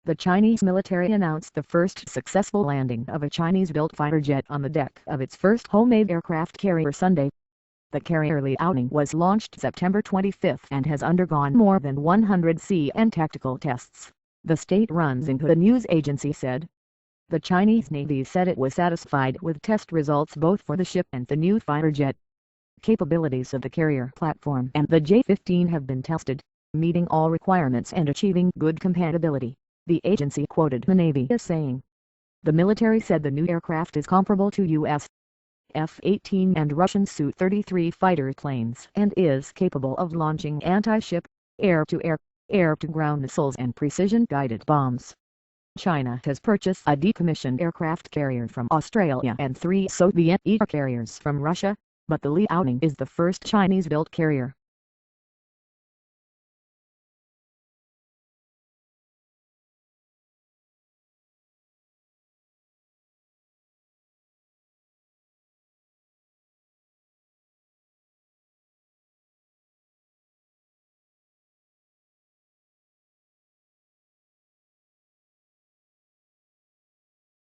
The Chinese military announced the first successful landing of a Chinese-built fighter jet on the deck of its first homemade aircraft carrier Sunday. The carrier Liaoning was launched September 25 and has undergone more than 100 sea and tactical tests, the state-run Xinhua news agency said. The Chinese Navy said it was satisfied with test results both for the ship and the new fighter jet. Capabilities of the carrier platform and the J-15 have been tested, meeting all requirements and achieving good compatibility, the agency quoted the Navy as saying. The military said the new aircraft is comparable to U.S. F-18 and Russian Su-33 fighter planes and is capable of launching anti-ship, air-to-air, air-to-ground missiles and precision-guided bombs. China has purchased a decommissioned aircraft carrier from Australia and 3 Soviet-era carriers from Russia, but the Liaoning is the first Chinese-built carrier.